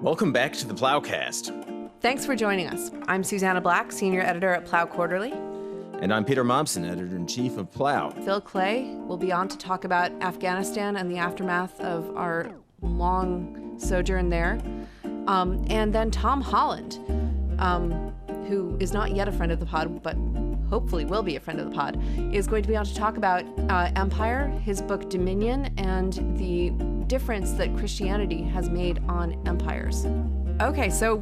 Welcome back to the PloughCast. Thanks for joining us. I'm Susannah Black, senior editor at Plough Quarterly. And I'm Peter Momsen, editor-in-chief of Plough. Phil Klay will be on to talk about Afghanistan and the aftermath of our long sojourn there. And then Tom Holland, who is not yet a friend of the pod, but hopefully will be a friend of the pod, is going to be on to talk about empire, his book Dominion, and the difference that Christianity has made on empires. Okay, so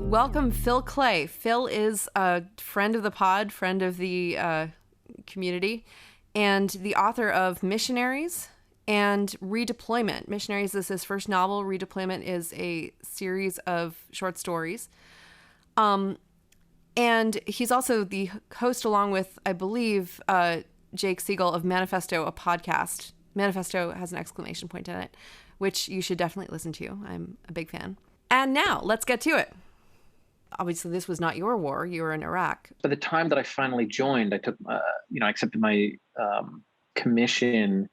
welcome Phil Klay. Phil is a friend of the pod, friend of the community, and the author of Missionaries and Redeployment. Missionaries is his first novel. Redeployment is a series of short stories. And he's also the host, along with, I believe, Jake Siegel of Manifesto, a podcast. Manifesto has an exclamation point in it, which you should definitely listen to. I'm a big fan. And now, let's get to it. Obviously, this was not your war. You were in Iraq. By the time that I finally joined, I took, I accepted my commission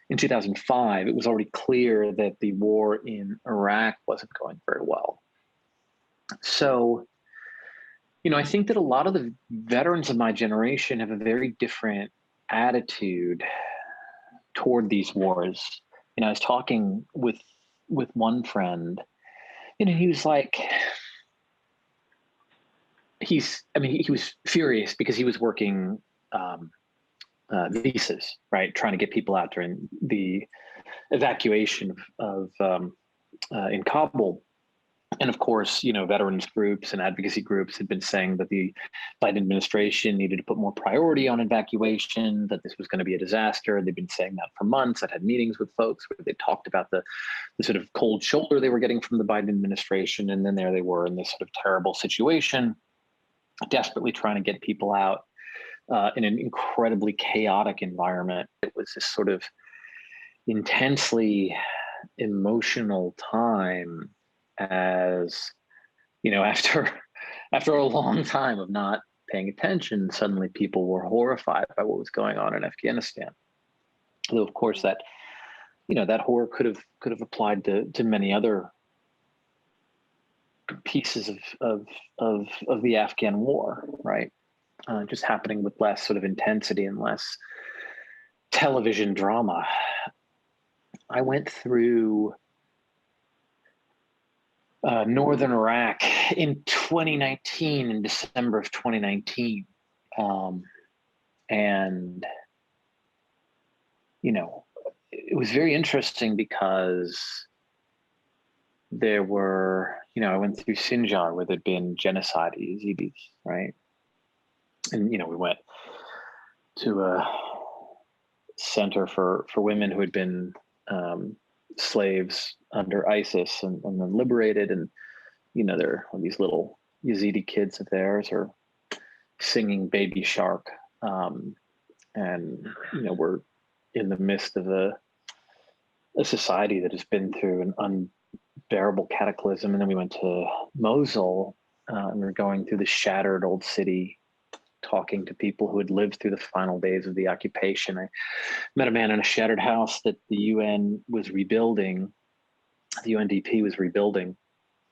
in 2005. It was already clear that the war in Iraq wasn't going very well. So, I think that a lot of the veterans of my generation have a very different attitude toward these wars. I was talking with one friend, he was like, he was furious because he was working visas, right? Trying to get people out during the evacuation of in Kabul. And of course, veterans groups and advocacy groups had been saying that the Biden administration needed to put more priority on evacuation, that this was going to be a disaster. They've been saying that for months. I'd had meetings with folks where they talked about the sort of cold shoulder they were getting from the Biden administration. And then there they were in this sort of terrible situation, desperately trying to get people out in an incredibly chaotic environment. It was this sort of intensely emotional time, as after a long time of not paying attention, suddenly people were horrified by what was going on in Afghanistan. Though of course that that horror could have applied to many other pieces of the Afghan war, right? Just happening with less sort of intensity and less television drama. I went through northern Iraq in 2019, in December of 2019. And, it was very interesting because there were, I went through Sinjar where there'd been genocide of Yazidis, right? And, we went to a center for women who had been slaves under ISIS and then liberated. And, there are these little Yazidi kids of theirs are singing Baby Shark. And, we're in the midst of a society that has been through an unbearable cataclysm. And then we went to Mosul and we're going through the shattered old city, talking to people who had lived through the final days of the occupation. I met a man in a shattered house that the UN was rebuilding. The UNDP was rebuilding.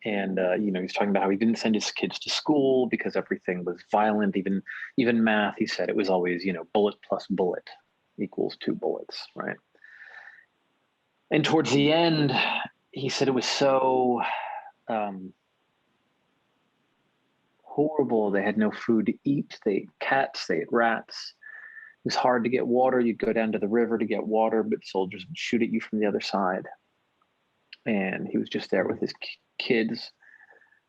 And, he was talking about how he didn't send his kids to school because everything was violent, even math. He said it was always, bullet plus bullet equals 2 bullets, right? And towards the end, he said it was so horrible. They had no food to eat. They ate cats, they ate rats. It was hard to get water. You'd go down to the river to get water, but soldiers would shoot at you from the other side. And he was just there with his kids,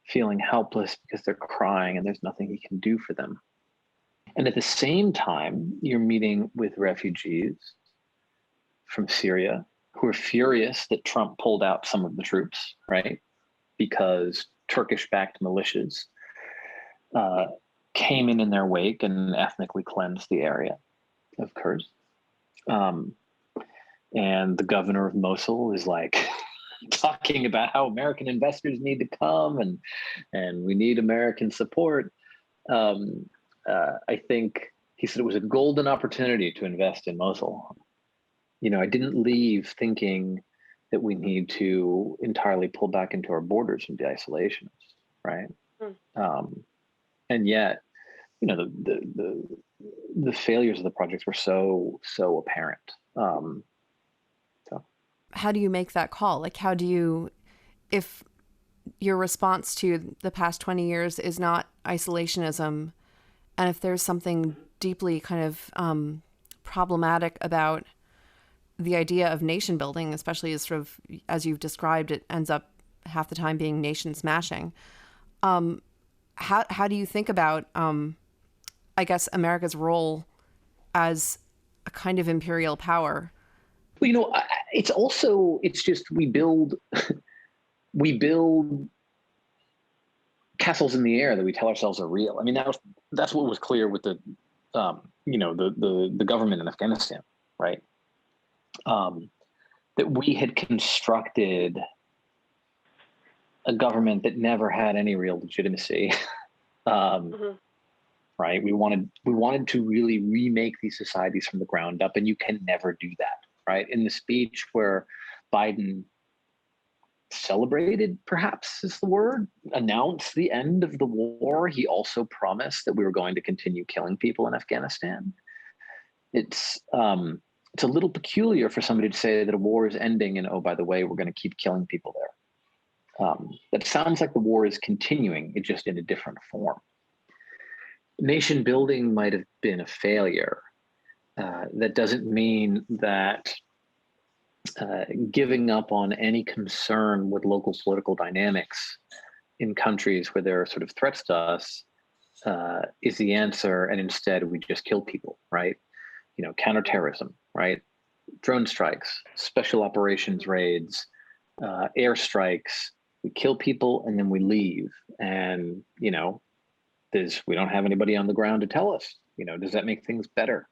feeling helpless because they're crying and there's nothing he can do for them. And at the same time, you're meeting with refugees from Syria who are furious that Trump pulled out some of the troops, right? Because Turkish-backed militias came in their wake and ethnically cleansed the area of Kurds. And the governor of Mosul is like talking about how American investors need to come and we need American support. I think he said it was a golden opportunity to invest in Mosul. I didn't leave thinking that we need to entirely pull back into our borders and be isolationists, right? And yet, you know, the failures of the projects were so apparent. How do you make that call? Like, how do you, if your response to the past 20 years is not isolationism, and if there's something deeply kind of problematic about the idea of nation building, especially as sort of, as you've described, it ends up half the time being nation smashing. How do you think about, I guess, America's role as a kind of imperial power? Well, you know, it's just we build castles in the air that we tell ourselves are real. I mean, that's what was clear with the government in Afghanistan, right? That we had constructed a government that never had any real legitimacy. Right? We wanted to really remake these societies from the ground up, and you can never do that, right? In the speech where Biden celebrated, perhaps is the word, announced the end of the war, he also promised that we were going to continue killing people in Afghanistan. It's a little peculiar for somebody to say that a war is ending and, oh, by the way, we're going to keep killing people there. That sounds like the war is continuing, it just in a different form. Nation building might have been a failure. That doesn't mean that giving up on any concern with local political dynamics in countries where there are sort of threats to us is the answer, and instead we just kill people, right? You know, counterterrorism, right? Drone strikes, special operations raids, air strikes. We kill people and then we leave, and you know, we don't have anybody on the ground to tell us. You know, does that make things better?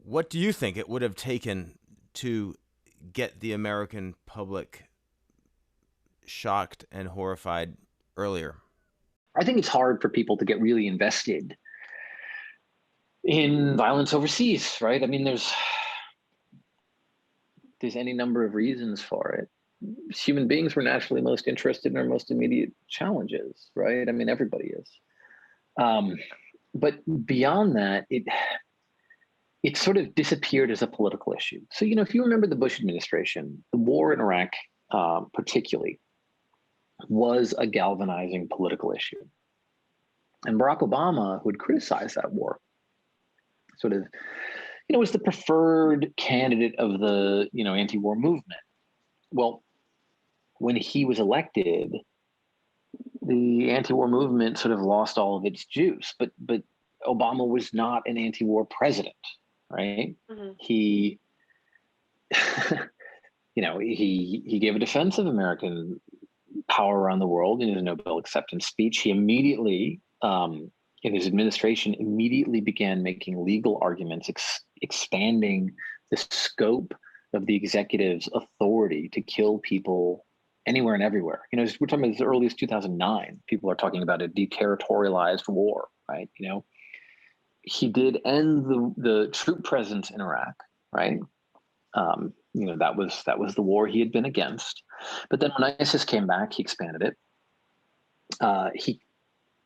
What do you think it would have taken to get the American public shocked and horrified earlier? I think it's hard for people to get really invested in violence overseas, right? I mean, there's any number of reasons for it. Human beings were naturally most interested in our most immediate challenges, right? I mean, everybody is. But beyond that, it sort of disappeared as a political issue. So, you know, if you remember the Bush administration, the war in Iraq, particularly, was a galvanizing political issue. And Barack Obama, who had criticized that war, sort of, you know, was the preferred candidate of the, you know, anti-war movement. Well, when he was elected, the anti-war movement sort of lost all of its juice, but Obama was not an anti-war president, right? He, you know, he gave a defense of American power around the world in his Nobel acceptance speech. He immediately, in his administration, immediately began making legal arguments, expanding the scope of the executive's authority to kill people anywhere and everywhere. You know, we're talking about as early as 2009. People are talking about a deterritorialized war, right? You know, he did end the troop presence in Iraq, right? You know, that was the war he had been against. But then when ISIS came back, he expanded it. He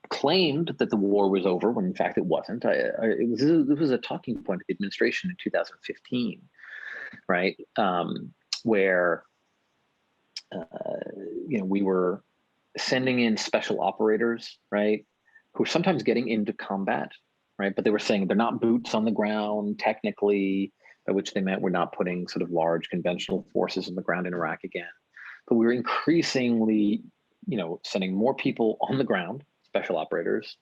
claimed that the war was over when in fact it wasn't. It was a talking point of the administration in 2015, right? Where you know, we were sending in special operators, right, who were sometimes getting into combat, right? But they were saying they're not boots on the ground technically, by which they meant we're not putting sort of large conventional forces on the ground in Iraq again. But we were increasingly, you know, sending more people on the ground, special operators,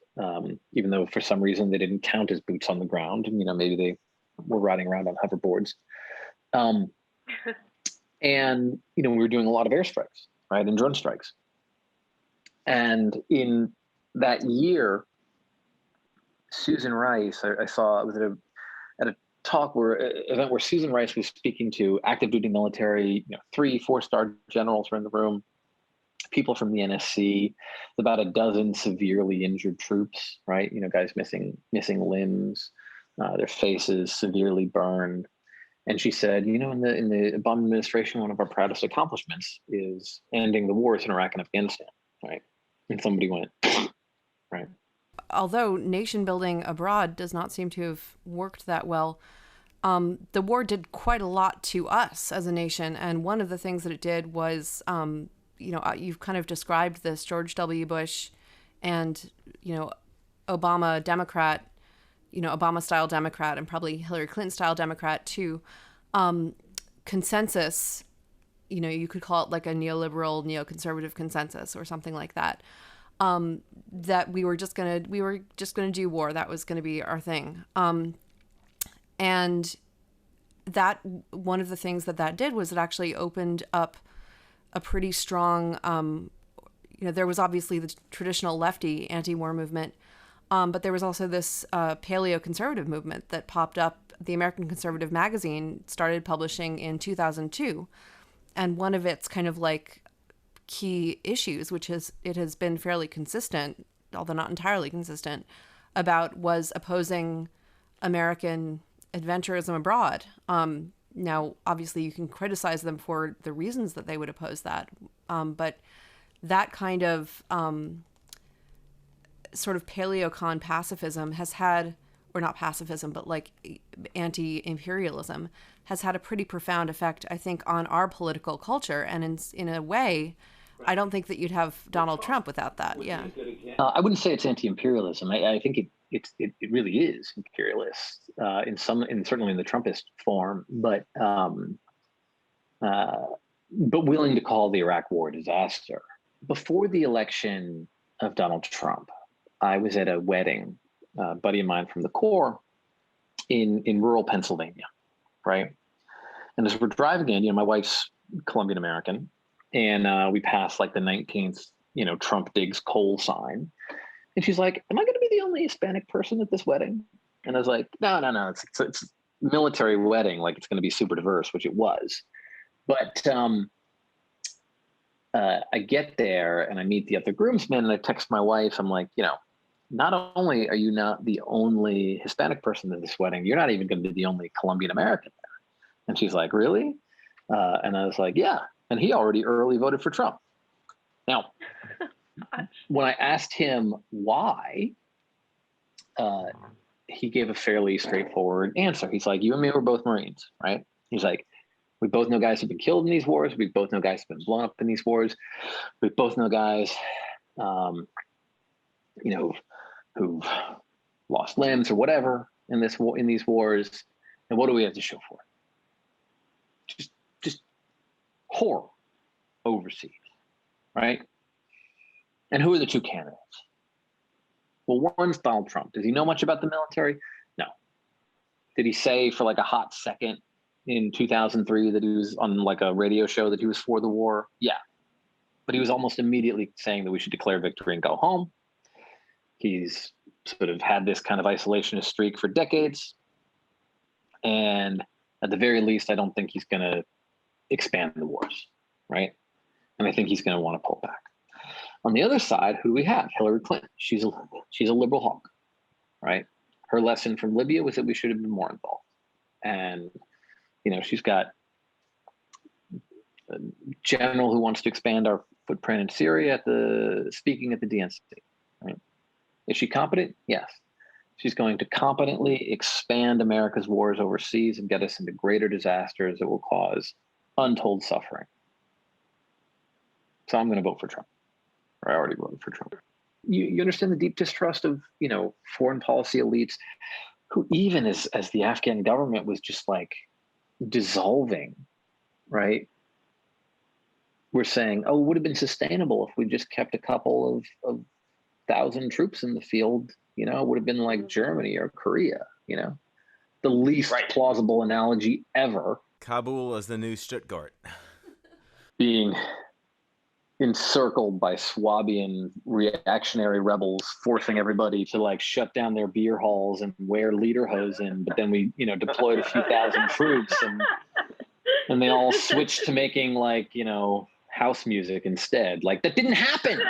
even though for some reason they didn't count as boots on the ground. And, you know, maybe they were riding around on hoverboards. And, you know, we were doing a lot of airstrikes, right, and drone strikes. And in that year, Susan Rice, I saw, it was at a event where Susan Rice was speaking to active duty military, you know, 3-4-star generals were in the room, people from the NSC, about a dozen severely injured troops, right? You know, guys missing limbs, their faces severely burned. And she said, in the Obama administration, one of our proudest accomplishments is ending the wars in Iraq and Afghanistan, right? And somebody went, right. Although nation building abroad does not seem to have worked that well, the war did quite a lot to us as a nation. And one of the things that it did was, you've kind of described this George W. Bush and, Obama Democrat, Obama-style Democrat and probably Hillary Clinton-style Democrat too, consensus, you could call it like a neoliberal, neoconservative consensus or something like that, that we were just gonna do war. That was gonna be our thing. And that one of the things that did was it actually opened up a pretty strong, there was obviously the traditional lefty anti-war movement, but there was also this paleo-conservative movement that popped up. The American Conservative magazine started publishing in 2002. And one of its kind of like key issues, it has been fairly consistent, although not entirely consistent, about was opposing American adventurism abroad. Now, obviously, you can criticize them for the reasons that they would oppose that. But that kind of sort of paleocon pacifism has had, or not pacifism, but like anti-imperialism has had a pretty profound effect, I think, on our political culture. And in a way, I don't think that you'd have Donald Trump without that. Yeah. I wouldn't say it's anti-imperialism. I think it really is imperialist certainly in the Trumpist form, but willing to call the Iraq War a disaster. Before the election of Donald Trump, I was at a wedding, a buddy of mine from the Corps in rural Pennsylvania, right? And as we're driving in, my wife's Colombian American, and we passed like the 19th, Trump digs coal sign. And she's like, am I going to be the only Hispanic person at this wedding? And I was like, no, it's military wedding. Like it's going to be super diverse, which it was. But I get there and I meet the other groomsmen and I text my wife. I'm like, not only are you not the only Hispanic person at this wedding, you're not even going to be the only Colombian American there. And she's like, really? And I was like, yeah. And he already early voted for Trump. Now, when I asked him why, he gave a fairly straightforward answer. He's like, you and me were both Marines, right? He's like, we both know guys who've been killed in these wars. We both know guys who've been blown up in these wars. We both know guys, who've lost limbs or whatever in these wars. And what do we have to show for it? Just horror overseas, right? And who are the two candidates? Well, one's Donald Trump. Does he know much about the military? No. Did he say for like a hot second in 2003 that he was on like a radio show that he was for the war? Yeah. But he was almost immediately saying that we should declare victory and go home. He's sort of had this kind of isolationist streak for decades. And at the very least, I don't think he's going to expand the wars, right? And I think he's going to want to pull back. On the other side, who do we have? Hillary Clinton. She's a liberal hawk, right? Her lesson from Libya was that we should have been more involved. And, she's got a general who wants to expand our footprint in Syria speaking at the DNC, right? Is she competent? Yes. She's going to competently expand America's wars overseas and get us into greater disasters that will cause untold suffering. So I'm going to vote for Trump. Or I already voted for Trump. You understand the deep distrust of, foreign policy elites who even as the Afghan government was just like dissolving, right? We're saying, it would have been sustainable if we just kept a couple of thousand troops in the field, it would have been like Germany or Korea, the least plausible analogy ever. Kabul as the new Stuttgart. Being encircled by Swabian reactionary rebels, forcing everybody to like shut down their beer halls and wear lederhosen. But then we, deployed a few thousand troops and they all switched to making like, house music instead. Like that didn't happen.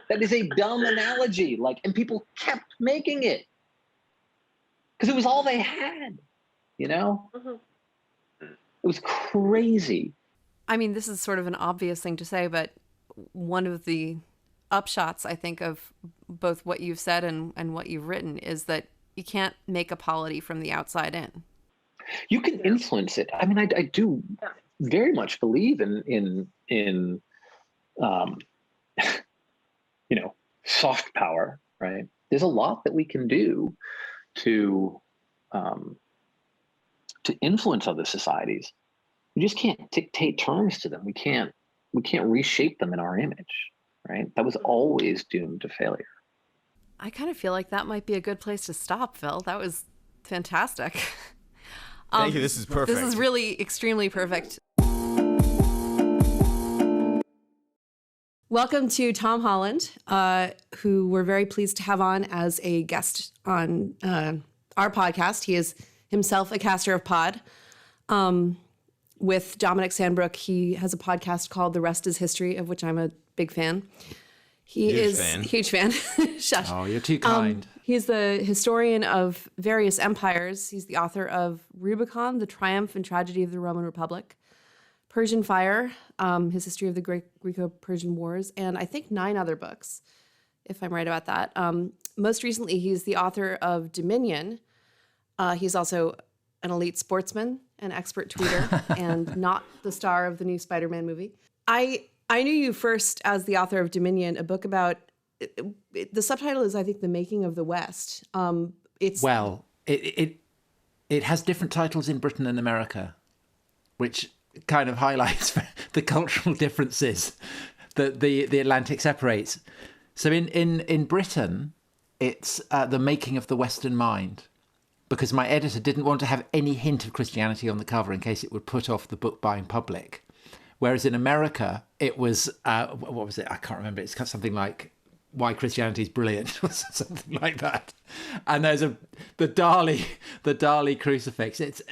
That is a dumb analogy. And people kept making it. because it was all they had, you know? It was crazy. I mean, this is sort of an obvious thing to say, but one of the upshots, I think, of both what you've said and what you've written is that you can't make a polity from the outside in. You can influence it. I mean, I do very much believe in soft power, right? There's a lot that we can do to influence other societies. We just can't dictate terms to them. We can't reshape them in our image, right? That was always doomed to failure. I kind of feel like that might be a good place to stop, Phil. That was fantastic. Thank you. This is perfect. This is really extremely perfect. Welcome to Tom Holland, who we're very pleased to have on as a guest on our podcast. He is himself a caster of pod. With Dominic Sandbrook, he has a podcast called The Rest is History, of which I'm a big fan. Huge fan. Shush. Oh, you're too kind. He's the historian of various empires. He's the author of Rubicon, The Triumph and Tragedy of the Roman Republic, Persian Fire, his history of the Greco-Persian Wars, and I think 9 other books, if I'm right about that. Most recently, he's the author of Dominion. He's also an elite sportsman, an expert tweeter, and not the star of the new Spider-Man movie. I knew you first as the author of Dominion, a book about, the subtitle is, I think, The Making of the West. It has different titles in Britain and America, which kind of highlights the cultural differences that the Atlantic separates. So in Britain, it's The Making of the Western Mind, because my editor didn't want to have any hint of Christianity on the cover in case it would put off the book buying public. Whereas in America, it was, what was it? I can't remember. It's something like Why Christianity is Brilliant or something like that. And there's the Dali crucifix. It's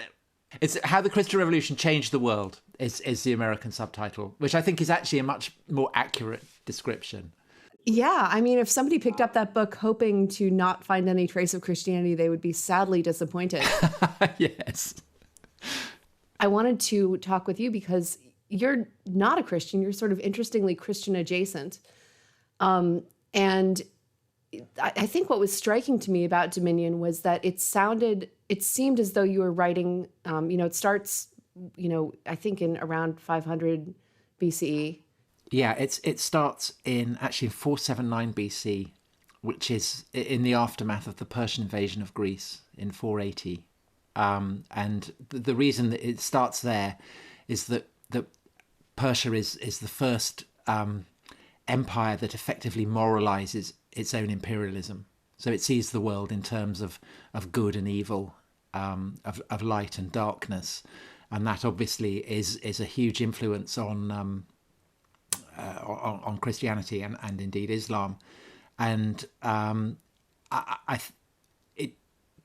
How the Christian Revolution Changed the World is the American subtitle, which I think is actually a much more accurate description. Yeah, I mean, if somebody picked up that book hoping to not find any trace of Christianity, they would be sadly disappointed. Yes. I wanted to talk with you because you're not a Christian. You're sort of interestingly Christian adjacent. And I think what was striking to me about Dominion was that it seemed as though you were writing, it starts, I think in around 500 BCE. Yeah, it starts in 479 BC, which is in the aftermath of the Persian invasion of Greece in 480. And the reason that it starts there is that Persia is the first empire that effectively moralizes its own imperialism. So it sees the world in terms of good and evil, of light and darkness, and that obviously is a huge influence on Christianity and indeed Islam. And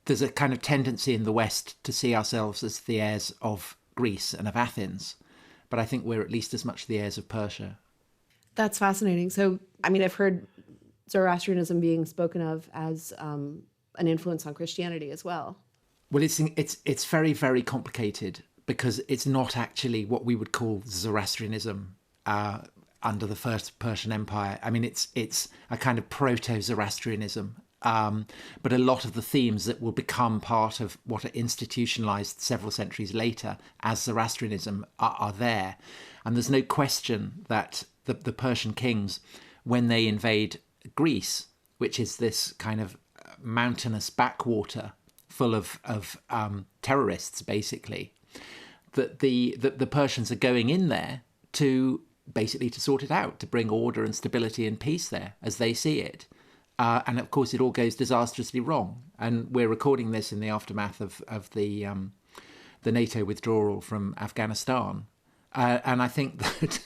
there's a kind of tendency in the West to see ourselves as the heirs of Greece and of Athens, but I think we're at least as much the heirs of Persia. That's fascinating. So, I mean, I've heard Zoroastrianism being spoken of as an influence on Christianity as well. Well, it's very, very complicated because it's not actually what we would call Zoroastrianism under the First Persian Empire. I mean, it's a kind of proto-Zoroastrianism. But a lot of the themes that will become part of what are institutionalized several centuries later as Zoroastrianism are there. And there's no question that the Persian kings, when they invade Greece, which is this kind of mountainous backwater full of terrorists, basically, that the Persians are going in there to sort it out, to bring order and stability and peace there as they see it. And of course, it all goes disastrously wrong. And we're recording this in the aftermath of the NATO withdrawal from Afghanistan. And I think that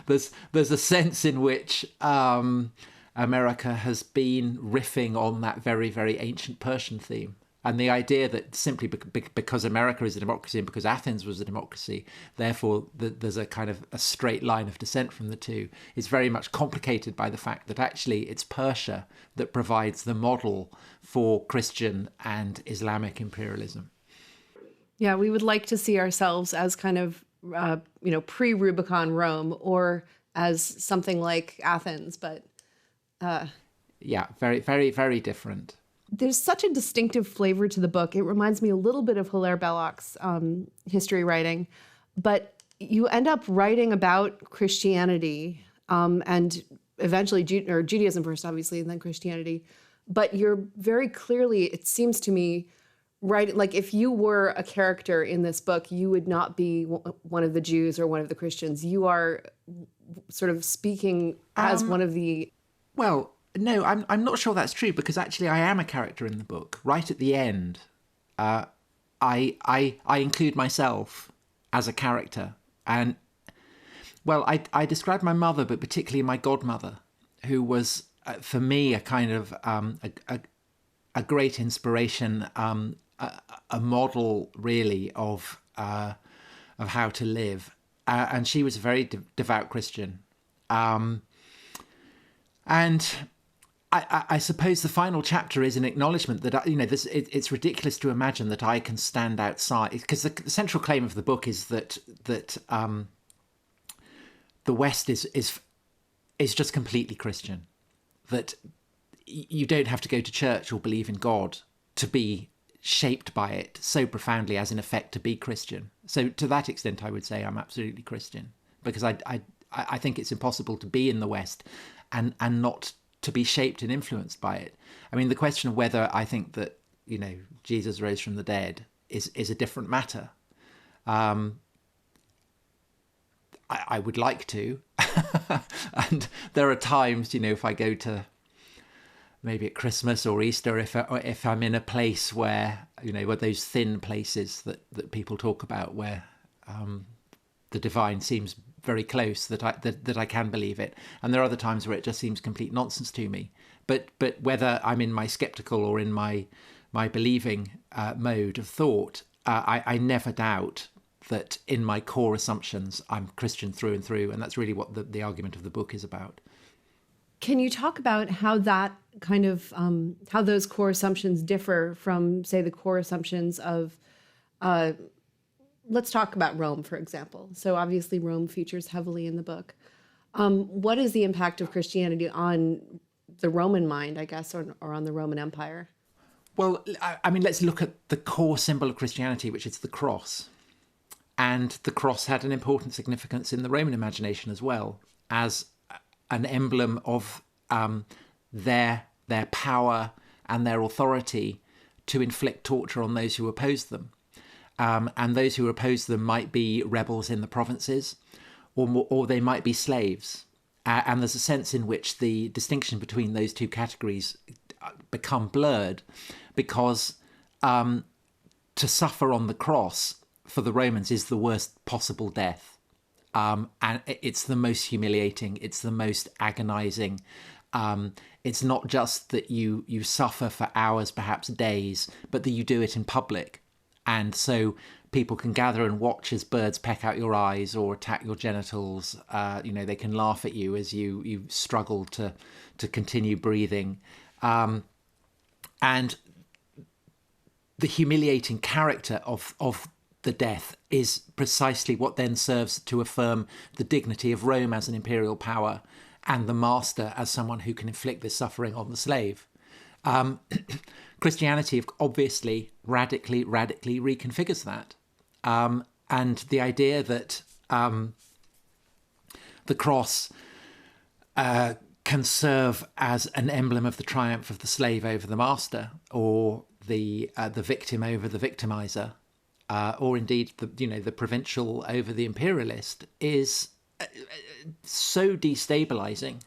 there's a sense in which America has been riffing on that very, very ancient Persian theme And the idea that simply because America is a democracy and because Athens was a democracy, therefore there's a kind of a straight line of descent from the two, is very much complicated by the fact that actually it's Persia that provides the model for Christian and Islamic imperialism. Yeah, we would like to see ourselves as kind of, pre-Rubicon Rome, or as something like Athens, but... Yeah, very, very, very different. There's such a distinctive flavor to the book. It reminds me a little bit of Hilaire Belloc's history writing, but you end up writing about Christianity and eventually Judaism first, obviously, and then Christianity. But you're very clearly, it seems to me, right, like if you were a character in this book, you would not be one of the Jews or one of the Christians. You are sort of speaking as one of the... Well... No, I'm not sure that's true, because actually I am a character in the book. Right at the end, I include myself as a character. And, well, I describe my mother, but particularly my godmother, who was, for me, a kind of a great inspiration, a model, really, of how to live. And she was a very devout Christian. And... I suppose the final chapter is an acknowledgement that, it's ridiculous to imagine that I can stand outside, because the central claim of the book is that the West is just completely Christian, that you don't have to go to church or believe in God to be shaped by it so profoundly as, in effect, to be Christian. So to that extent, I would say I'm absolutely Christian, because I think it's impossible to be in the West and not to be shaped and influenced by it. I mean, the question of whether I think that, Jesus rose from the dead is a different matter. I would like to. And there are times, if I go to maybe at Christmas or Easter, if I'm in a place where, where those thin places that people talk about, where the divine seems very close, that I can believe it, and there are other times where it just seems complete nonsense to me. But whether I'm in my skeptical or in my believing mode of thought, I never doubt that in my core assumptions I'm Christian through and through, and that's really what the argument of the book is about. Can you talk about how that kind of how those core assumptions differ from, say, the core assumptions of let's talk about Rome, for example. So obviously Rome features heavily in the book. What is the impact of Christianity on the Roman mind, I guess, or on the Roman Empire? Well, I mean, let's look at the core symbol of Christianity, which is the cross. And the cross had an important significance in the Roman imagination as well, as an emblem of their power and their authority to inflict torture on those who opposed them. And those who oppose them might be rebels in the provinces, or they might be slaves. And there's a sense in which the distinction between those two categories become blurred, because to suffer on the cross for the Romans is the worst possible death. And it's the most humiliating, it's the most agonizing. It's not just that you suffer for hours, perhaps days, but that you do it in public. And so people can gather and watch as birds peck out your eyes or attack your genitals. They can laugh at you as you struggle to continue breathing. And the humiliating character of the death is precisely what then serves to affirm the dignity of Rome as an imperial power and the master as someone who can inflict this suffering on the slave. Christianity obviously radically reconfigures that. And the idea that the cross can serve as an emblem of the triumph of the slave over the master, or the victim over the victimizer, or indeed the provincial over the imperialist, is so destabilizing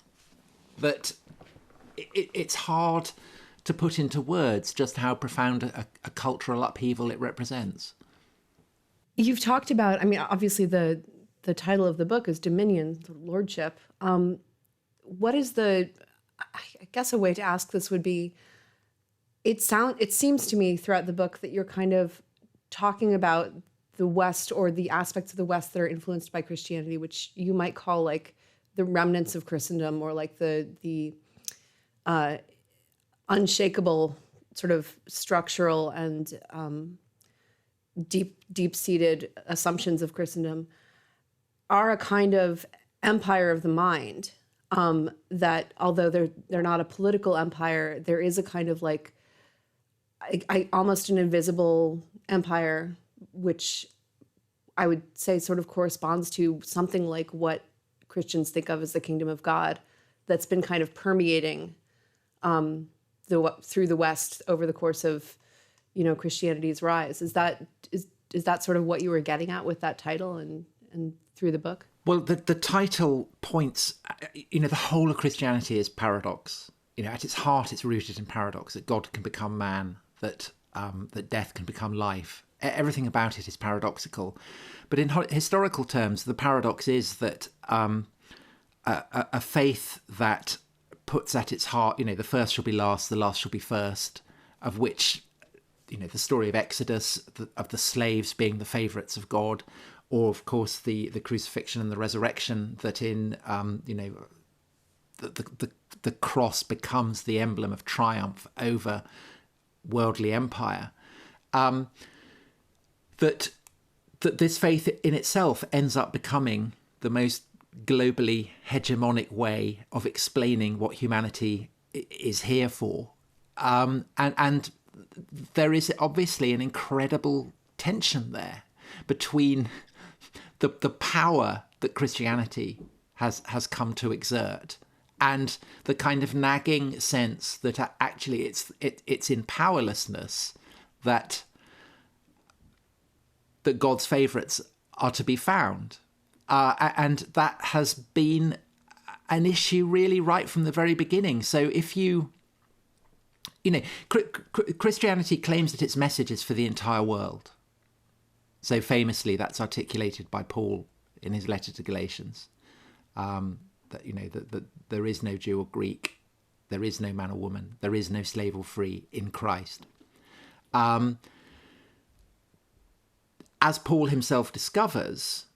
that it's hard to put into words just how profound a cultural upheaval it represents. You've talked about, I mean, obviously the title of the book is Dominion, the lordship. What is I guess a way to ask this would be, it seems to me throughout the book that you're kind of talking about the West, or the aspects of the West that are influenced by Christianity, which you might call like the remnants of Christendom, or like the unshakable sort of structural and deep-seated assumptions of Christendom, are a kind of empire of the mind, that although they're not a political empire, there is a kind of like almost an invisible empire, which I would say sort of corresponds to something like what Christians think of as the kingdom of God, that's been kind of permeating through the West over the course of, Christianity's rise. Is that sort of what you were getting at with that title and through the book? Well, the title points, the whole of Christianity is paradox. At its heart, it's rooted in paradox, that God can become man, that death can become life. Everything about it is paradoxical. But in historical terms, the paradox is that a faith that puts at its heart, the first shall be last, the last shall be first, of which, the story of Exodus, of the slaves being the favourites of God, or of course the crucifixion and the resurrection, that in, the cross becomes the emblem of triumph over worldly empire. That this faith in itself ends up becoming the most globally hegemonic way of explaining what humanity is here for. And there is obviously an incredible tension there between the power that Christianity has come to exert and the kind of nagging sense that actually it's in powerlessness that God's favourites are to be found. And that has been an issue really right from the very beginning. So if Christianity claims that its message is for the entire world. So famously, that's articulated by Paul in his letter to Galatians, that there is no Jew or Greek, there is no man or woman, there is no slave or free in Christ. As Paul himself discovers,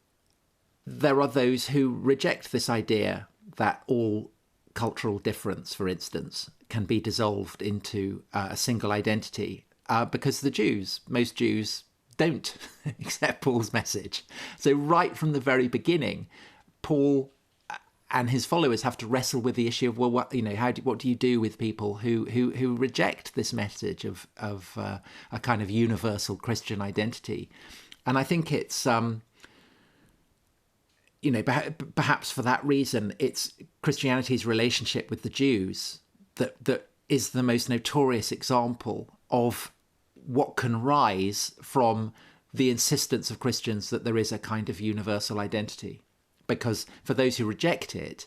there are those who reject this idea that all cultural difference, for instance, can be dissolved into a single identity, because most Jews don't accept Paul's message. So right from the very beginning, Paul and his followers have to wrestle with the issue of, well, what do you do with people who reject this message of a kind of universal Christian identity? And I think it's perhaps for that reason, it's Christianity's relationship with the Jews that is the most notorious example of what can rise from the insistence of Christians that there is a kind of universal identity. Because for those who reject it,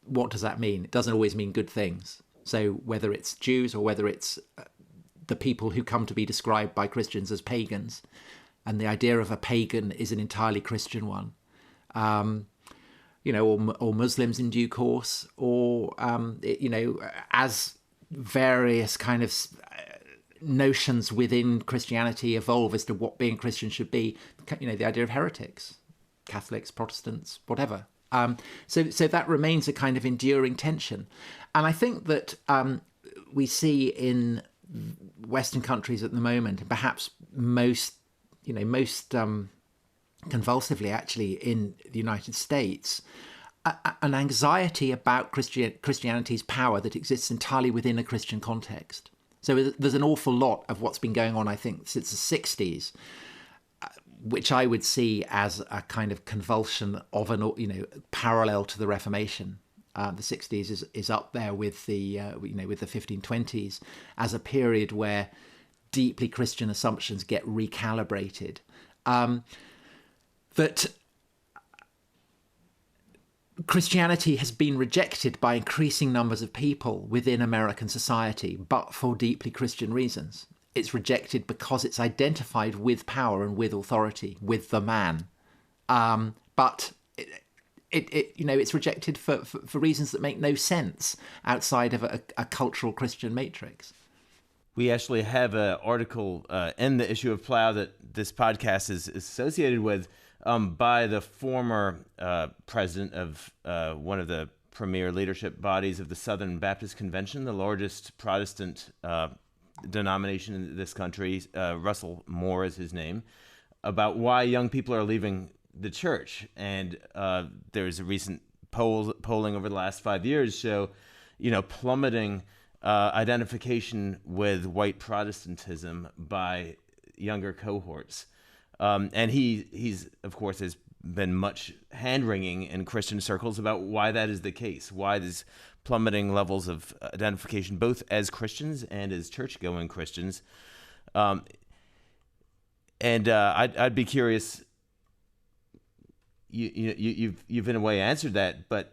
what does that mean? It doesn't always mean good things. So whether it's Jews or whether it's the people who come to be described by Christians as pagans, and the idea of a pagan is an entirely Christian one, or Muslims in due course, or, as various kind of notions within Christianity evolve as to what being Christian should be, the idea of heretics, Catholics, Protestants, whatever. So that remains a kind of enduring tension. And I think that we see in Western countries at the moment, and perhaps most convulsively actually in the United States, an anxiety about Christianity's power that exists entirely within a Christian context. So there's an awful lot of what's been going on, I think, since the 60s, which I would see as a kind of convulsion of parallel to the Reformation. The 60s is up there with the 1520s as a period where deeply Christian assumptions get recalibrated. That Christianity has been rejected by increasing numbers of people within American society, but for deeply Christian reasons. It's rejected because it's identified with power and with authority, with the man. But it's rejected for reasons that make no sense outside of a cultural Christian matrix. We actually have an article in the issue of Plough that this podcast is associated with by the former president of one of the premier leadership bodies of the Southern Baptist Convention, the largest Protestant denomination in this country. Russell Moore is his name, about why young people are leaving the church. And there's a recent polling over the last 5 years show, plummeting identification with white Protestantism by younger cohorts. And he's, of course, has been much hand-wringing in Christian circles about why that is the case, why there's plummeting levels of identification, both as Christians and as church-going Christians. I'd be curious, you've in a way answered that, but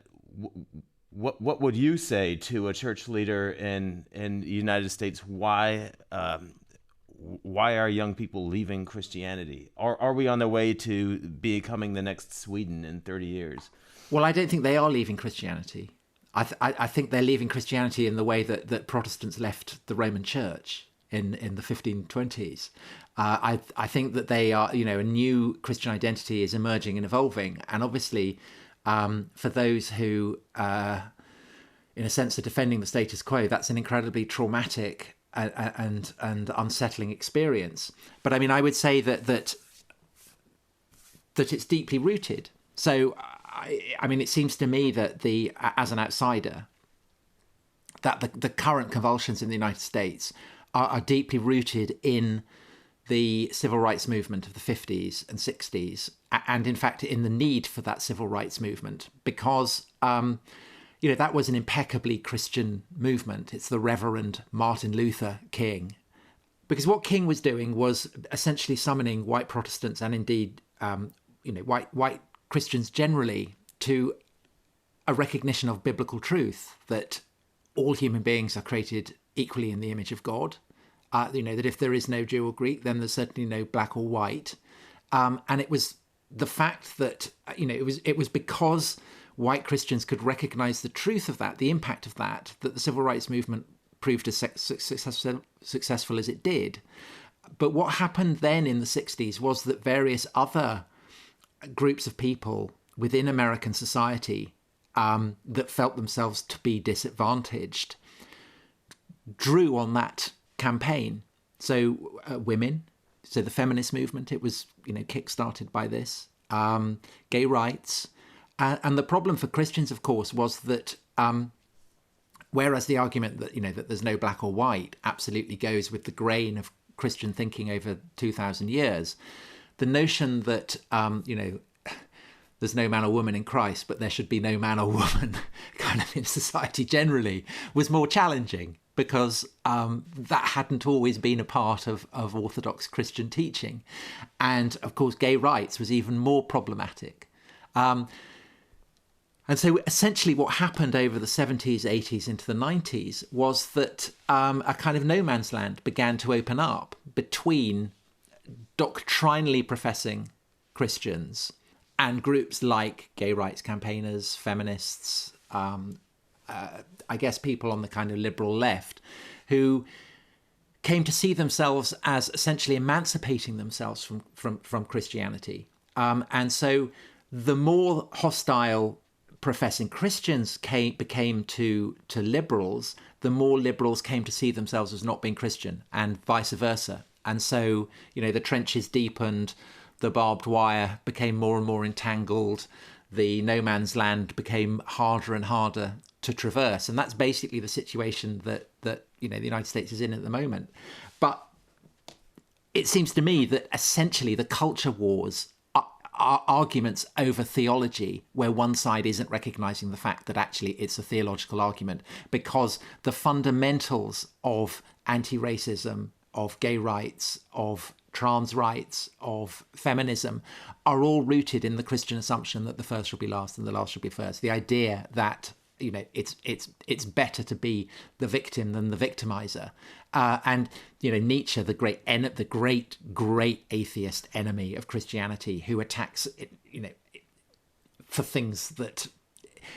what would you say to a church leader in the United States? Why are young people leaving Christianity? Are we on the way to becoming the next Sweden in 30 years? Well, I don't think they are leaving Christianity. I think they're leaving Christianity in the way that Protestants left the Roman Church in the 1520s. I think that they are, a new Christian identity is emerging and evolving. And obviously, for those who, in a sense, are defending the status quo, that's an incredibly traumatic and unsettling experience. But I mean, I would say that it's deeply rooted. So, I mean, it seems to me that as an outsider, that the current convulsions in the United States are deeply rooted in the civil rights movement of the 50s and 60s, and in fact in the need for that civil rights movement, because that was an impeccably Christian movement. It's the Reverend Martin Luther King, because what King was doing was essentially summoning white Protestants and indeed white Christians generally to a recognition of biblical truth, that all human beings are created equally in the image of God. That if there is no Jew or Greek, then there's certainly no black or white. And it was the fact that, it was because white Christians could recognize the truth of that, the impact of that the civil rights movement proved as successful as it did. But what happened then in the 60s was that various other groups of people within American society that felt themselves to be disadvantaged drew on that campaign. So women, so the feminist movement, it was kick-started by this, gay rights, and the problem for Christians, of course, was that whereas the argument that that there's no black or white absolutely goes with the grain of Christian thinking over 2,000 years, the notion that there's no man or woman in Christ, but there should be no man or woman kind of in society generally was more challenging, because that hadn't always been a part of Orthodox Christian teaching. And of course, gay rights was even more problematic. And so essentially what happened over the 70s, 80s into the 90s was that a kind of no man's land began to open up between doctrinally professing Christians and groups like gay rights campaigners, feminists, I guess people on the kind of liberal left, who came to see themselves as essentially emancipating themselves from Christianity. And so the more hostile professing Christians became to liberals, the more liberals came to see themselves as not being Christian, and vice versa. And so, the trenches deepened, the barbed wire became more and more entangled, the no man's land became harder and harder to traverse. And that's basically the situation that the United States is in at the moment. But it seems to me that essentially the culture wars are arguments over theology, where one side isn't recognizing the fact that actually it's a theological argument, because the fundamentals of anti-racism, of gay rights, of trans rights, of feminism are all rooted in the Christian assumption that the first shall be last and the last shall be first. The idea that it's better to be the victim than the victimizer, and Nietzsche, the great atheist enemy of Christianity, who attacks for things that,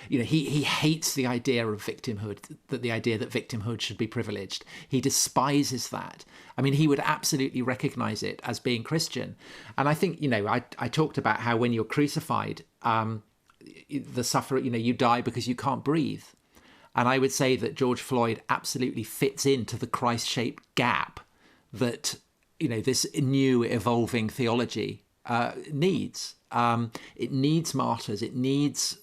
he hates the idea of victimhood, the idea that victimhood should be privileged. He despises that. I mean, he would absolutely recognize it as being Christian. And I think, I talked about how when you're crucified, the sufferer, you die because you can't breathe. And I would say that George Floyd absolutely fits into the Christ-shaped gap that, this new evolving theology needs. It needs martyrs. It needs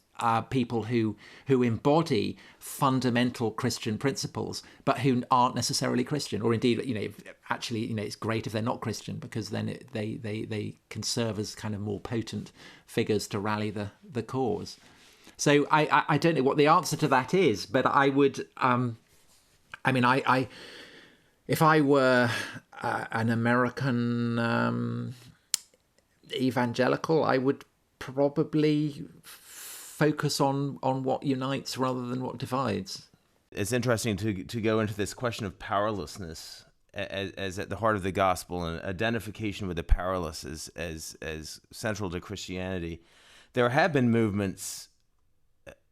people who embody fundamental Christian principles, but who aren't necessarily Christian. Or indeed, it's great if they're not Christian, because then they can serve as kind of more potent figures to rally the cause. So I don't know what the answer to that is, but I would, if I were an American evangelical, I would probably focus on what unites rather than what divides. It's interesting to go into this question of powerlessness as at the heart of the gospel, and identification with the powerless as central to Christianity. There have been movements,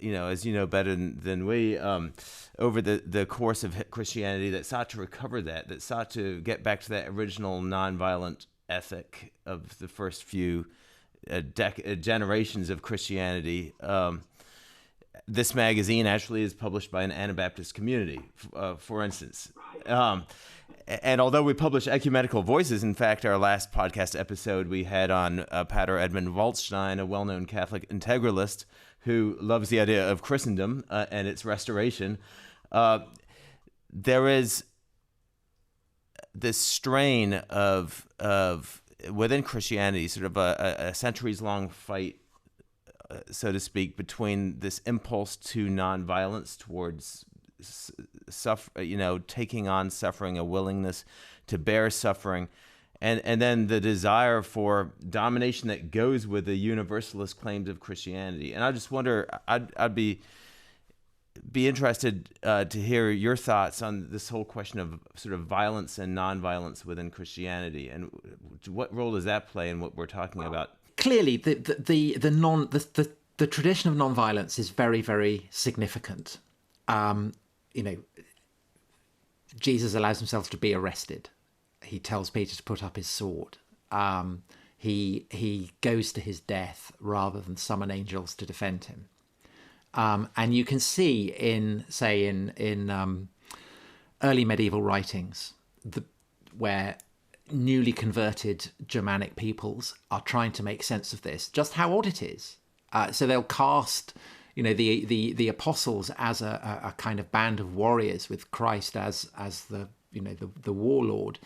as you know better than we, over the course of Christianity that sought to recover that sought to get back to that original nonviolent ethic of the first few generations of Christianity. This magazine actually is published by an Anabaptist community, for instance. And although we publish ecumenical voices, in fact, our last podcast episode we had on Pater Edmund Waldstein, a well-known Catholic integralist who loves the idea of Christendom and its restoration. There is this strain of within Christianity, sort of a centuries-long fight, so to speak, between this impulse to nonviolence towards taking on suffering, a willingness to bear suffering, and then the desire for domination that goes with the universalist claims of Christianity. And I just wonder, I'd be interested to hear your thoughts on this whole question of sort of violence and nonviolence within Christianity, and what role does that play in what we're talking about? Clearly, the tradition of nonviolence is very, very significant. Jesus allows himself to be arrested. He tells Peter to put up his sword. He goes to his death rather than summon angels to defend him. And you can see in early medieval writings where newly converted Germanic peoples are trying to make sense of this, just how odd it is. So they'll cast, the apostles as a kind of band of warriors with Christ as the warlord,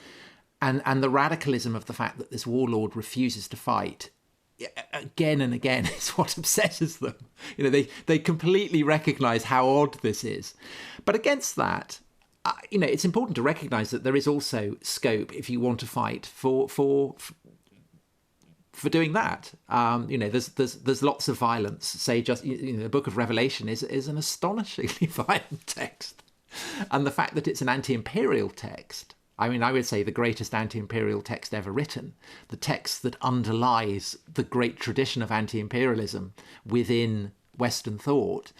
and the radicalism of the fact that this warlord refuses to fight again and again is what obsesses them. They completely recognize how odd this is. But against that, it's important to recognize that there is also scope if you want to fight for doing that. There's lots of violence. Say just the Book of Revelation is an astonishingly violent text, and the fact that it's an anti-imperial text. I mean, I would say the greatest anti-imperial text ever written, the text that underlies the great tradition of anti-imperialism within Western thought,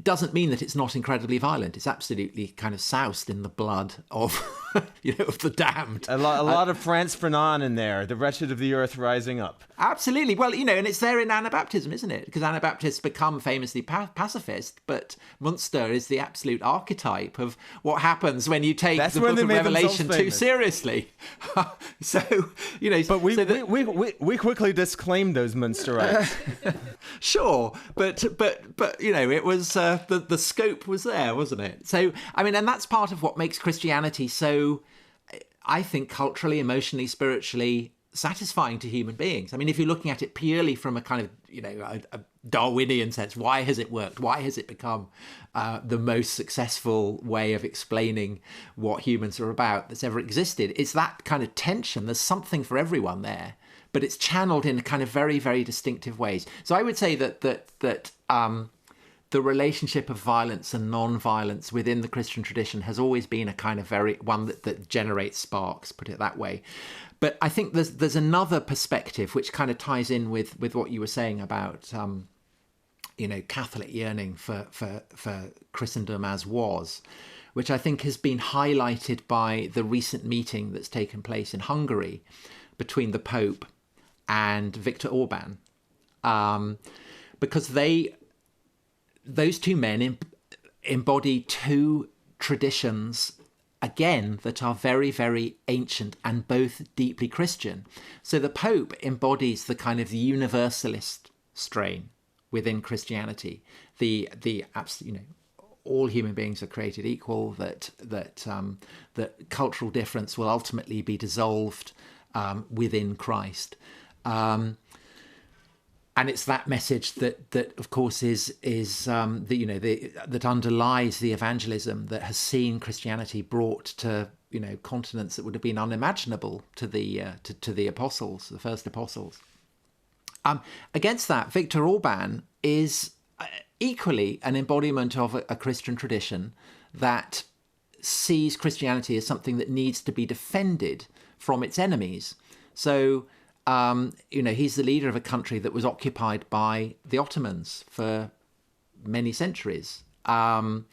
doesn't mean that it's not incredibly violent. It's absolutely kind of soused in the blood of, of the damned. A lot of Frantz Fanon in there, the wretched of the earth rising up. Absolutely. Well, and it's there in Anabaptism, isn't it? Because Anabaptists become famously pacifist, but Munster is the absolute archetype of what happens when you take the Book of Revelation too seriously. So, But we quickly disclaimed those Munsterites. Sure, but it was the scope was there, wasn't it? So I mean, and that's part of what makes Christianity so, I think, culturally, emotionally, spiritually satisfying to human beings. I mean, if you're looking at it purely from a kind of a Darwinian sense, why has it worked? Why has it become the most successful way of explaining what humans are about that's ever existed? It's that kind of tension. There's something for everyone there, but it's channeled in kind of very, very distinctive ways. So I would say that the relationship of violence and non-violence within the Christian tradition has always been a kind of one that generates sparks, put it that way. But I think there's another perspective which kind of ties in with what you were saying about Catholic yearning for Christendom as was, which I think has been highlighted by the recent meeting that's taken place in Hungary between the Pope and Viktor Orban, because those two men embody two traditions, again, that are very, very ancient and both deeply Christian. So the Pope embodies the kind of universalist strain within Christianity, the all human beings are created equal, that cultural difference will ultimately be dissolved within Christ. And it's that message that of course that underlies the evangelism that has seen Christianity brought to continents that would have been unimaginable to the apostles, the first apostles. Against that, Viktor Orban is equally an embodiment of a Christian tradition that sees Christianity as something that needs to be defended from its enemies. So, he's the leader of a country that was occupied by the Ottomans for many centuries, and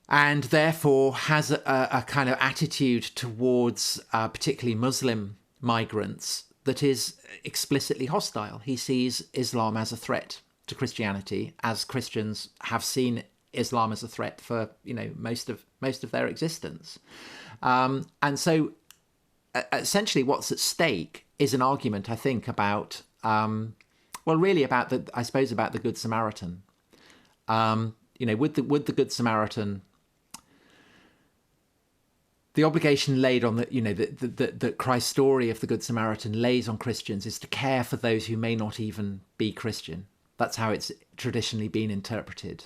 therefore has a kind of attitude towards particularly Muslim migrants that is explicitly hostile. He sees Islam as a threat to Christianity, as Christians have seen Islam as a threat for most of their existence, and so essentially what's at stake is an argument, I think, about about the Good Samaritan. With the Good Samaritan, the obligation laid on the Christ's story of the Good Samaritan lays on Christians is to care for those who may not even be Christian. That's how it's traditionally been interpreted.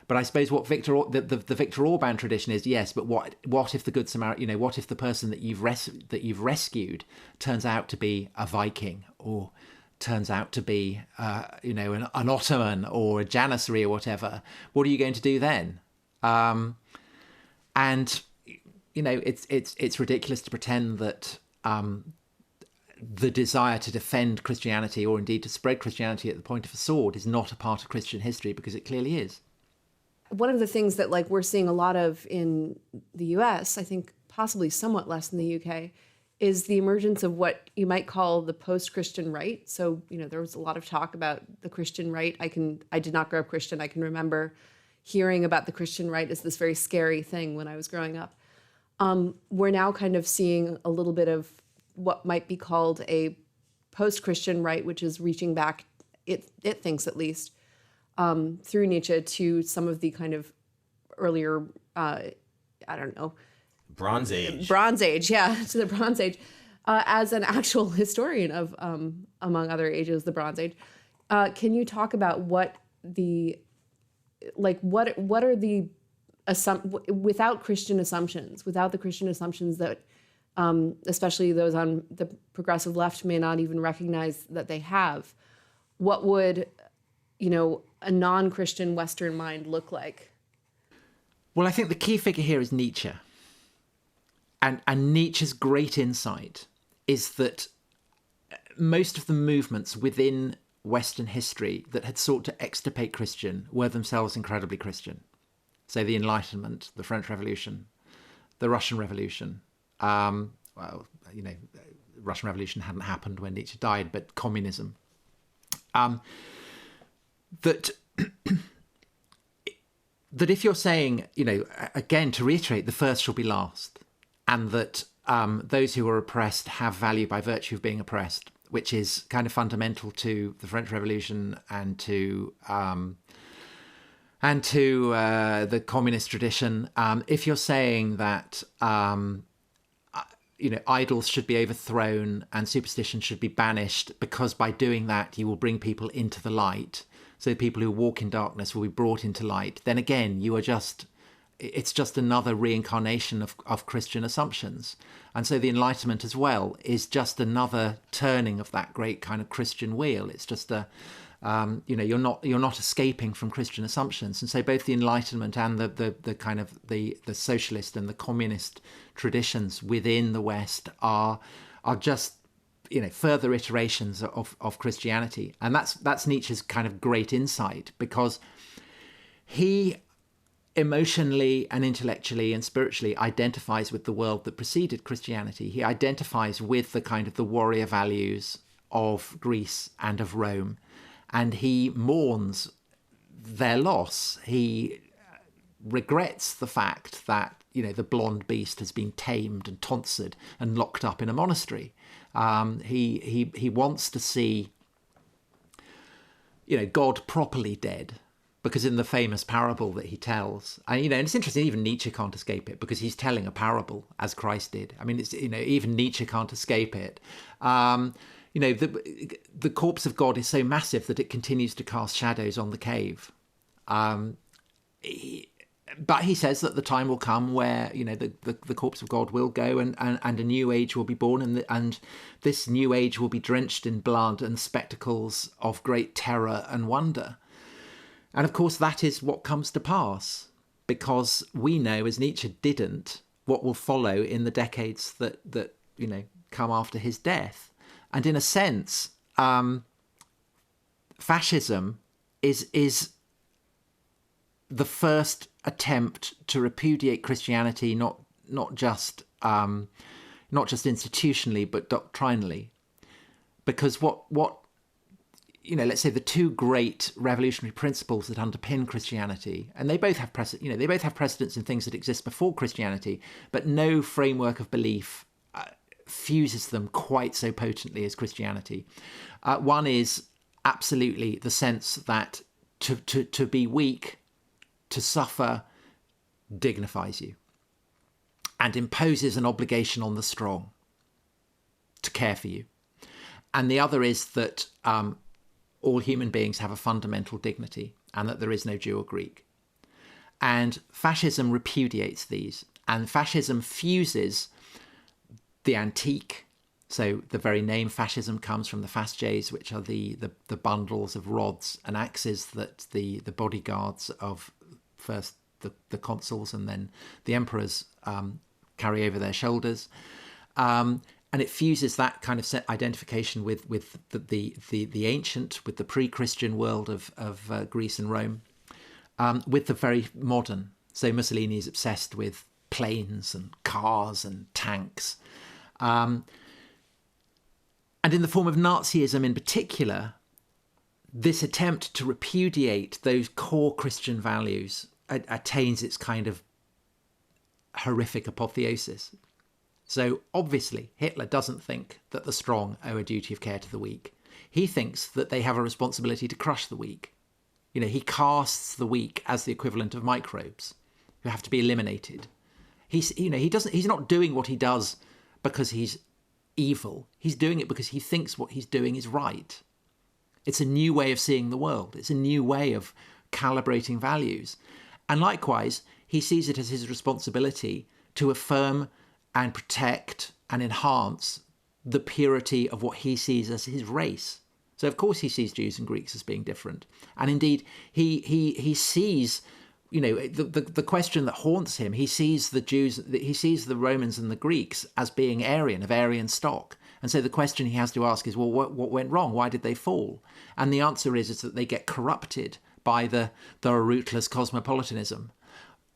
But I suppose what the Viktor Orban tradition is, yes, but what if the Good Samaritan, what if the person that you've rescued turns out to be a Viking, or turns out to be an Ottoman or a Janissary or whatever? What are you going to do then? It's ridiculous to pretend that the desire to defend Christianity, or indeed to spread Christianity at the point of a sword, is not a part of Christian history, because it clearly is. One of the things that we're seeing a lot of in the US, I think possibly somewhat less in the UK, is the emergence of what you might call the post-Christian right. So, there was a lot of talk about the Christian right. I did not grow up Christian. I can remember hearing about the Christian right as this very scary thing when I was growing up. We're now kind of seeing a little bit of what might be called a post-Christian right, which is reaching back, it thinks at least, through Nietzsche to some of the kind of earlier, Bronze Age, yeah, to the Bronze Age, as an actual historian of, among other ages, the Bronze Age. Can you talk about what are the without Christian assumptions, without the Christian assumptions that especially those on the progressive left may not even recognize that they have, what would a non-Christian Western mind look like? Well, I think the key figure here is Nietzsche. And Nietzsche's great insight is that most of the movements within Western history that had sought to extirpate Christian were themselves incredibly Christian. So the Enlightenment, the French Revolution, the Russian Revolution. Russian Revolution hadn't happened when Nietzsche died, but communism. That if you're saying, again, to reiterate, the first shall be last, and that those who are oppressed have value by virtue of being oppressed, which is kind of fundamental to the French Revolution and to the communist tradition. If you're saying that idols should be overthrown and superstition should be banished, because by doing that you will bring people into the light, so people who walk in darkness will be brought into light, then again it's just another reincarnation of Christian assumptions. And so the Enlightenment as well is just another turning of that great kind of Christian wheel. It's just You're not escaping from Christian assumptions. And so both the Enlightenment and the kind of the socialist and the communist traditions within the West are just further iterations of Christianity. And that's Nietzsche's kind of great insight, because he emotionally and intellectually and spiritually identifies with the world that preceded Christianity. He identifies with the kind of the warrior values of Greece and of Rome, and he mourns their loss. He regrets the fact that the blonde beast has been tamed and tonsured and locked up in a monastery. He wants to see God properly dead, because in the famous parable that he tells, and it's interesting, even Nietzsche can't escape it, because he's telling a parable as Christ did. I mean, it's even Nietzsche can't escape it. The corpse of God is so massive that it continues to cast shadows on the cave. But he says that the time will come where the corpse of God will go, and a new age will be born, and this new age will be drenched in blood and spectacles of great terror and wonder. And of course, that is what comes to pass, because we know, as Nietzsche didn't, what will follow in the decades that come after his death. And in a sense, fascism is the first attempt to repudiate Christianity, not just institutionally, but doctrinally. Because what let's say the two great revolutionary principles that underpin Christianity, and they both have precedence in things that exist before Christianity, but no framework of belief fuses them quite so potently as Christianity. One is absolutely the sense that to be weak, to suffer, dignifies you and imposes an obligation on the strong to care for you. And the other is that all human beings have a fundamental dignity, and that there is no Jew or Greek. And fascism repudiates these, and fascism fuses the antique. So the very name fascism comes from the fasces, which are the bundles of rods and axes that the bodyguards of first the consuls and then the emperors carry over their shoulders. And it fuses that kind of identification with the ancient, with the pre-Christian world of Greece and Rome, with the very modern. So Mussolini is obsessed with planes and cars and tanks. And in the form of Nazism in particular, this attempt to repudiate those core Christian values attains its kind of horrific apotheosis. So obviously, Hitler doesn't think that the strong owe a duty of care to the weak. He thinks that they have a responsibility to crush the weak. He casts the weak as the equivalent of microbes who have to be eliminated. He's not doing what he does because he's evil. He's doing it because he thinks what he's doing is right. It's a new way of seeing the world. It's a new way of calibrating values. And likewise, he sees it as his responsibility to affirm and protect and enhance the purity of what he sees as his race. So of course he sees Jews and Greeks as being different. And indeed, he sees, the question that haunts him, he sees the Jews, he sees the Romans and the Greeks as being Aryan, of Aryan stock. And so the question he has to ask is, well, what went wrong? Why did they fall? And the answer is that they get corrupted by the rootless cosmopolitanism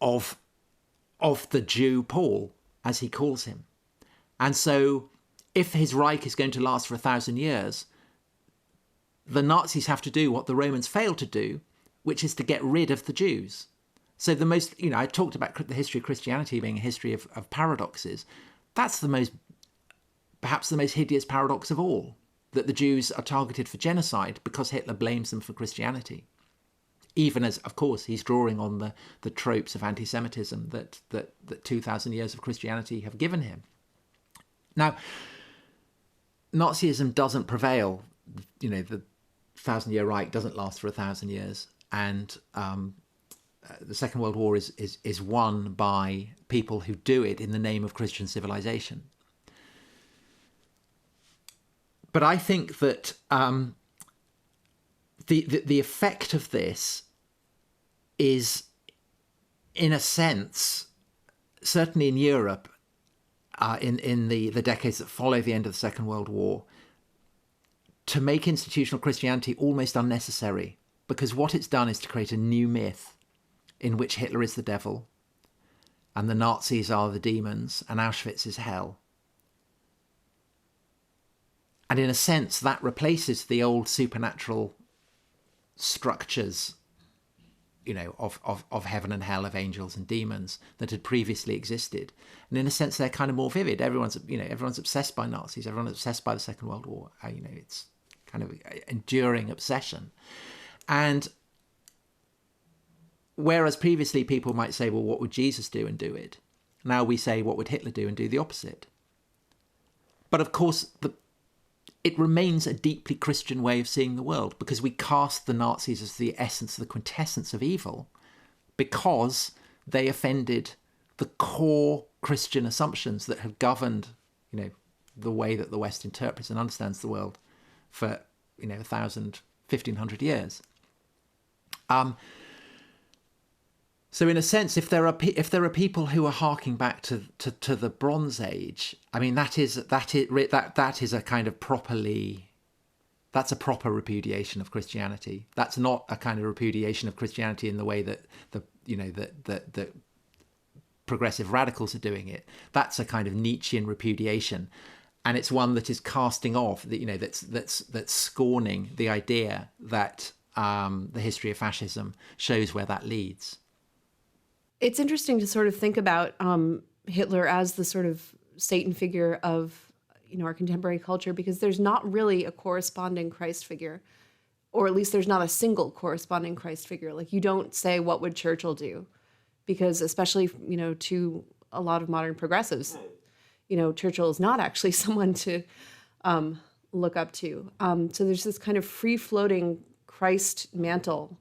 of the Jew Paul, as he calls him. And so if his Reich is going to last for 1,000 years, the Nazis have to do what the Romans failed to do, which is to get rid of the Jews. So the most, I talked about the history of Christianity being a history of paradoxes. That's perhaps the most hideous paradox of all, that the Jews are targeted for genocide because Hitler blames them for Christianity. Even as, of course, he's drawing on the tropes of anti-Semitism that 2,000 years of Christianity have given him. Now, Nazism doesn't prevail. The 1,000-year Reich doesn't last for 1,000 years. And the Second World War is won by people who do it in the name of Christian civilization. But I think that the effect of this is, in a sense, certainly in Europe, in the decades that follow the end of the Second World War, to make institutional Christianity almost unnecessary, because what it's done is to create a new myth in which Hitler is the devil and the Nazis are the demons and Auschwitz is hell. And in a sense, that replaces the old supernatural structures, you know, of heaven and hell, of angels and demons that had previously existed. And in a sense, they're kind of more vivid. Everyone's obsessed by Nazis. Everyone's obsessed by the Second World War. You know, it's kind of an enduring obsession. And whereas previously people might say, well, what would Jesus do and do it? Now we say, what would Hitler do and do the opposite? But of course, it remains a deeply Christian way of seeing the world, because we cast the Nazis as the essence, the quintessence of evil, because they offended the core Christian assumptions that have governed, you know, the way that the West interprets and understands the world for, you know, 1,000, 1,500 years. So in a sense, if there are people who are harking back to the Bronze Age, I mean, that is a kind of that's a proper repudiation of Christianity. That's not a kind of repudiation of Christianity in the way that the progressive radicals are doing it. That's a kind of Nietzschean repudiation, and it's one that is casting off, that, you know, that's scorning the idea that the history of fascism shows where that leads. It's interesting to sort of think about Hitler as the sort of Satan figure of, you know, our contemporary culture, because there's not really a corresponding Christ figure, or at least there's not a single corresponding Christ figure. Like, you don't say, what would Churchill do? Because especially, you know, to a lot of modern progressives, you know, Churchill is not actually someone to look up to. So there's this kind of free-floating Christ mantle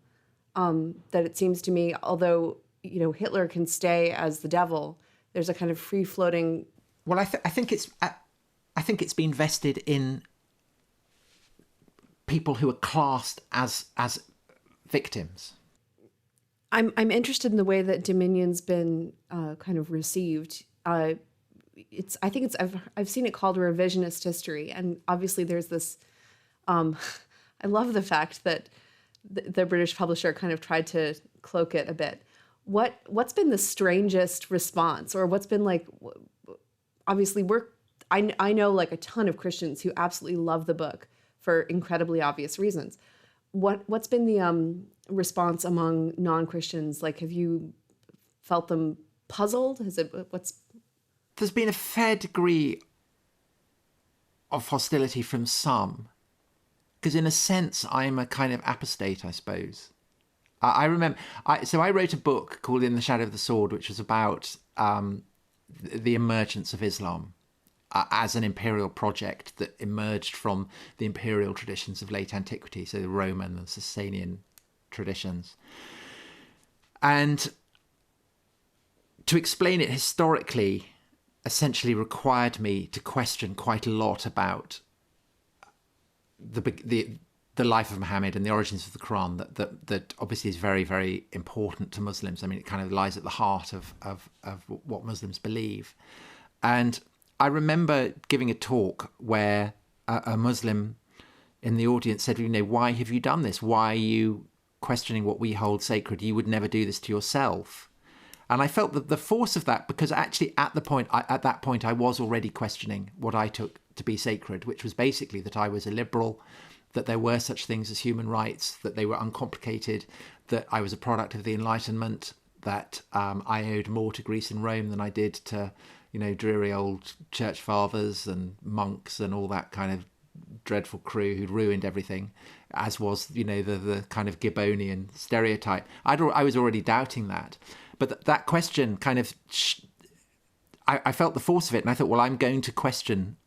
that it seems to me, although, you know, Hitler can stay as the devil, there's a kind of free-floating. Well, I think it's been vested in people who are classed as victims. I'm interested in the way that Dominion's been kind of received. I've seen it called a revisionist history, and obviously there's this. I love the fact that the British publisher kind of tried to cloak it a bit. What's been the strangest response, or what's been like? Obviously, I know like a ton of Christians who absolutely love the book for incredibly obvious reasons. What's been the response among non-Christians? Like, have you felt them puzzled? There's been a fair degree of hostility from some, because in a sense I'm a kind of apostate, I suppose. I remember, I wrote a book called In the Shadow of the Sword, which was about the emergence of Islam as an imperial project that emerged from the imperial traditions of late antiquity, so the Roman and Sasanian traditions. And to explain it historically essentially required me to question quite a lot about the life of Muhammad and the origins of the Quran, that obviously is very, very important to Muslims. I mean, it kind of lies at the heart of what Muslims believe. And I remember giving a talk where a Muslim in the audience said, you know, why have you done this? Why are you questioning what we hold sacred? You would never do this to yourself. And I felt that the force of that, because actually at that point I was already questioning what I took to be sacred, which was basically that I was a liberal, that there were such things as human rights, that they were uncomplicated, that I was a product of the Enlightenment, that I owed more to Greece and Rome than I did to, you know, dreary old church fathers and monks and all that kind of dreadful crew who'd ruined everything, as was, you know, the kind of Gibbonian stereotype. I was already doubting that. But that question kind of, I felt the force of it, and I thought, well, I'm going to question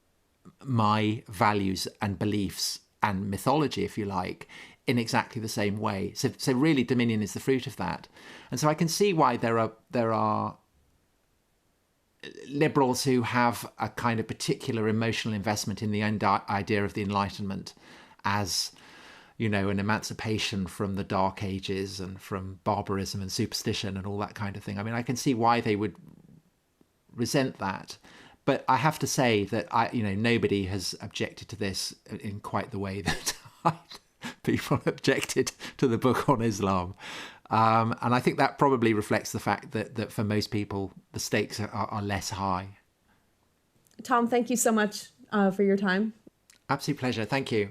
my values and beliefs and mythology, if you like, in exactly the same way. So really, Dominion is the fruit of that. And so I can see why there are liberals who have a kind of particular emotional investment in the idea of the Enlightenment as, an emancipation from the Dark Ages and from barbarism and superstition and all that kind of thing. I mean, I can see why they would resent that. But I have to say that nobody has objected to this in quite the way that people objected to the book on Islam. And I think that probably reflects the fact that for most people, the stakes are less high. Tom, thank you so much for your time. Absolute pleasure. Thank you.